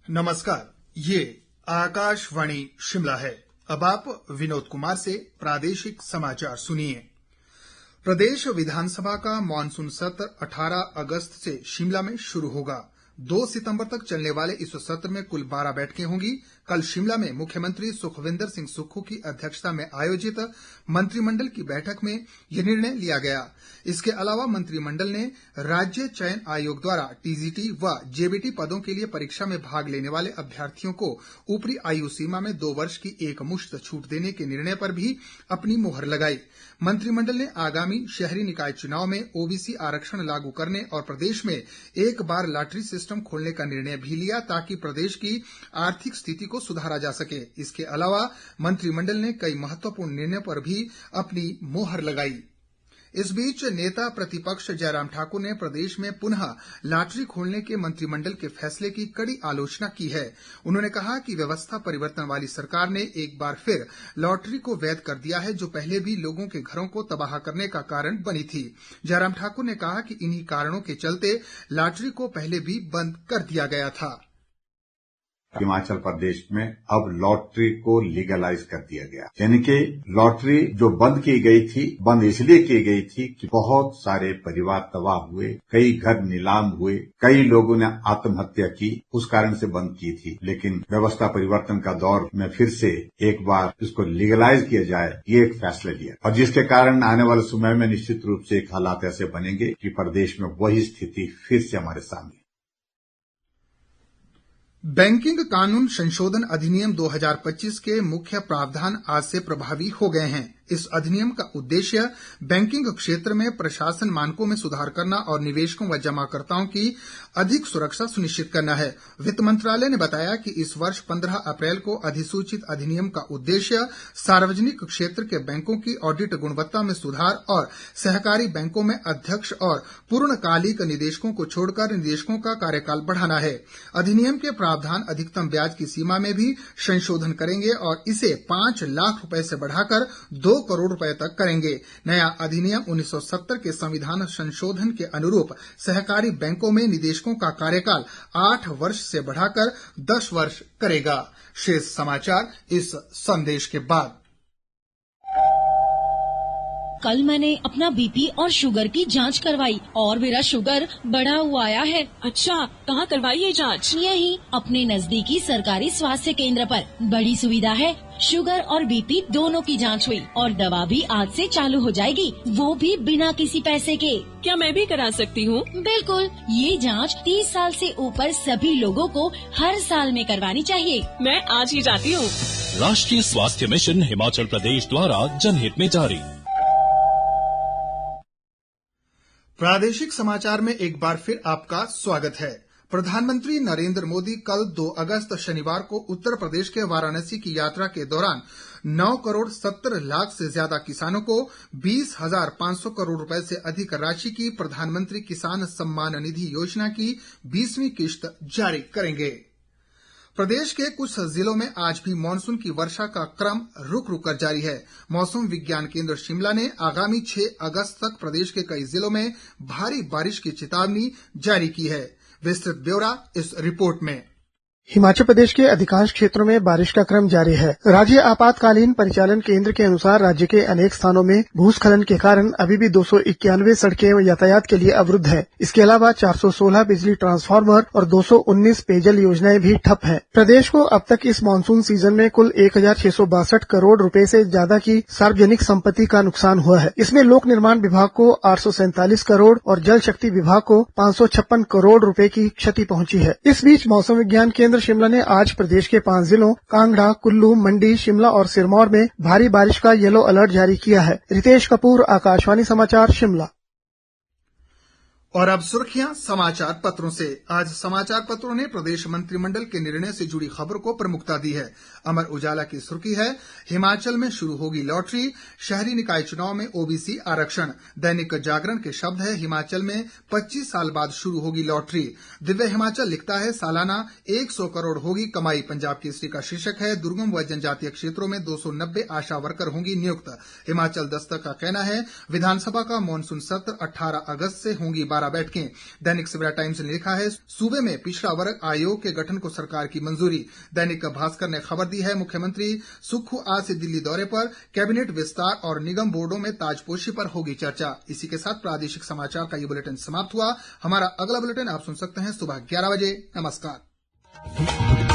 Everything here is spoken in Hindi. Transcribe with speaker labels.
Speaker 1: नमस्कार, ये आकाशवाणी शिमला है। अब आप विनोद कुमार से प्रादेशिक समाचार सुनिए। प्रदेश विधानसभा का मॉनसून सत्र 18 अगस्त से शिमला में शुरू होगा। 2 सितंबर तक चलने वाले इस सत्र में कुल 12 बैठकें होंगी। कल शिमला में मुख्यमंत्री सुखविंदर सिंह सुक्खू की अध्यक्षता में आयोजित मंत्रिमंडल की बैठक में यह निर्णय लिया गया। इसके अलावा मंत्रिमंडल ने राज्य चयन आयोग द्वारा टीजीटी व जेबीटी पदों के लिए परीक्षा में भाग लेने वाले अभ्यर्थियों को ऊपरी आयु सीमा में 2 वर्ष की एकमुश्त छूट देने के निर्णय पर भी अपनी मुहर लगाई। मंत्रिमंडल ने आगामी शहरी निकाय चुनाव में ओबीसी आरक्षण लागू करने और प्रदेश में एक बार लॉटरी सिस्टम खोलने का निर्णय भी लिया ताकि प्रदेश की आर्थिक स्थिति को सुधारा जा सके। इसके अलावा मंत्रिमंडल ने कई महत्वपूर्ण निर्णयों पर भी अपनी मोहर लगाई। इस बीच नेता प्रतिपक्ष जयराम ठाकुर ने प्रदेश में पुनः लॉटरी खोलने के मंत्रिमंडल के फैसले की कड़ी आलोचना की है। उन्होंने कहा कि व्यवस्था परिवर्तन वाली सरकार ने एक बार फिर लॉटरी को वैध कर दिया है, जो पहले भी लोगों के घरों को तबाह करने का कारण बनी थी। जयराम ठाकुर ने कहा कि इन्हीं कारणों के चलते लॉटरी को पहले भी बंद कर दिया गया था।
Speaker 2: हिमाचल प्रदेश में अब लॉटरी को लीगलाइज कर दिया गया, यानी कि लॉटरी जो बंद की गई थी, बंद इसलिए की गई थी कि बहुत सारे परिवार तबाह हुए, कई घर नीलाम हुए, कई लोगों ने आत्महत्या की, उस कारण से बंद की थी। लेकिन व्यवस्था परिवर्तन का दौर में फिर से एक बार इसको लीगलाइज किया जाए, ये एक फैसला लिया और जिसके कारण आने वाले समय में निश्चित रूप से एक हालात ऐसे बनेंगे कि प्रदेश में वही स्थिति फिर से हमारे सामने।
Speaker 1: बैंकिंग कानून संशोधन अधिनियम 2025 के मुख्य प्रावधान आज से प्रभावी हो गए हैं। इस अधिनियम का उद्देश्य बैंकिंग क्षेत्र में प्रशासन मानकों में सुधार करना और निवेशकों व जमाकर्ताओं की अधिक सुरक्षा सुनिश्चित करना है। वित्त मंत्रालय ने बताया कि इस वर्ष 15 अप्रैल को अधिसूचित अधिनियम का उद्देश्य सार्वजनिक क्षेत्र के बैंकों की ऑडिट गुणवत्ता में सुधार और सहकारी बैंकों में अध्यक्ष और पूर्णकालिक निदेशकों को छोड़कर निदेशकों का कार्यकाल बढ़ाना है। अधिनियम के प्रावधान अधिकतम ब्याज की सीमा में भी संशोधन करेंगे और इसे 5 लाख रुपए से बढ़ाकर 2 करोड़ रुपए तक करेंगे। नया अधिनियम 1970 के संविधान संशोधन के अनुरूप सहकारी बैंकों में निदेशकों का कार्यकाल 8 वर्ष से बढ़ाकर 10 वर्ष करेगा। शेष समाचार इस संदेश के बाद।
Speaker 3: कल मैंने अपना बीपी और शुगर की जांच करवाई और मेरा शुगर बढ़ा हुआ आया है।
Speaker 4: अच्छा, कहाँ करवाई ये जांच?
Speaker 3: यही अपने नजदीकी सरकारी स्वास्थ्य केंद्र पर। बड़ी सुविधा है, शुगर और बीपी दोनों की जांच हुई और दवा भी आज से चालू हो जाएगी, वो भी बिना किसी पैसे के।
Speaker 4: क्या मैं भी करा सकती हूँ?
Speaker 3: बिल्कुल, ये जांच 30 साल से ऊपर सभी लोगों को हर साल में करवानी चाहिए।
Speaker 4: मैं आज ही जाती हूँ।
Speaker 5: राष्ट्रीय स्वास्थ्य मिशन हिमाचल प्रदेश द्वारा जनहित में जारी।
Speaker 1: प्रादेशिक समाचार में एक बार फिर आपका स्वागत है। प्रधानमंत्री नरेंद्र मोदी कल 2 अगस्त शनिवार को उत्तर प्रदेश के वाराणसी की यात्रा के दौरान 9 करोड़ 70 लाख से ज्यादा किसानों को 20,500 करोड़ रुपए से अधिक राशि की प्रधानमंत्री किसान सम्मान निधि योजना की 20वीं किश्त जारी करेंगे। प्रदेश के कुछ जिलों में आज भी मानसून की वर्षा का क्रम रुक रुक कर जारी है। मौसम विज्ञान केंद्र शिमला ने आगामी 6 अगस्त तक प्रदेश के कई जिलों में भारी बारिश की चेतावनी जारी की है। विस्तृत ब्यौरा इस रिपोर्ट में।
Speaker 6: हिमाचल प्रदेश के अधिकांश क्षेत्रों में बारिश का क्रम जारी है। राज्य आपातकालीन परिचालन केंद्र के अनुसार राज्य के अनेक स्थानों में भूस्खलन के कारण अभी भी 291 सड़कें यातायात के लिए अवरुद्ध है। इसके अलावा 416 बिजली ट्रांसफार्मर और 219 पेयजल योजनाएं भी ठप हैं। प्रदेश को अब तक इस मानसून सीजन में कुल 1,662 करोड़ रुपए से ज्यादा की सार्वजनिक संपत्ति का नुकसान हुआ है। इसमें लोक निर्माण विभाग को 847 करोड़ और जल शक्ति विभाग को 556 करोड़ रुपए की क्षति पहुंची है। इस बीच मौसम विज्ञान केंद्र शिमला ने आज प्रदेश के 5 जिलों कांगड़ा, कुल्लू, मंडी, शिमला और सिरमौर में भारी बारिश का येलो अलर्ट जारी किया है। रितेश कपूर, आकाशवाणी समाचार, शिमला।
Speaker 1: और अब सुर्खियां समाचार पत्रों से। आज समाचार पत्रों ने प्रदेश मंत्रिमंडल के निर्णय से जुड़ी खबर को प्रमुखता दी है। अमर उजाला की सुर्खी है, हिमाचल में शुरू होगी लॉटरी, शहरी निकाय चुनाव में ओबीसी आरक्षण। दैनिक जागरण के शब्द है, हिमाचल में 25 साल बाद शुरू होगी लॉटरी। दिव्य हिमाचल लिखता है, सालाना 100 करोड़ होगी कमाई। पंजाब केसरी का शीर्षक है, दुर्गम व जनजातीय क्षेत्रों में 290 आशा वर्कर होंगी नियुक्त। हिमाचल दस्तक का कहना है, विधानसभा का मॉनसून सत्र 18 अगस्त से होंगी 12 बैठकें। दैनिक सवेरा टाइम्स ने लिखा है, सूबे में पिछड़ा वर्ग आयोग के गठन को सरकार की मंजूरी। दैनिक भास्कर ने खबर दी है, मुख्यमंत्री सुक्खू आज से दिल्ली दौरे पर, कैबिनेट विस्तार और निगम बोर्डों में ताजपोशी पर होगी चर्चा। इसी के साथ प्रादेशिक समाचार का ये बुलेटिन समाप्त हुआ। हमारा अगला बुलेटिन आप सुन सकते हैं सुबह 11 बजे। नमस्कार।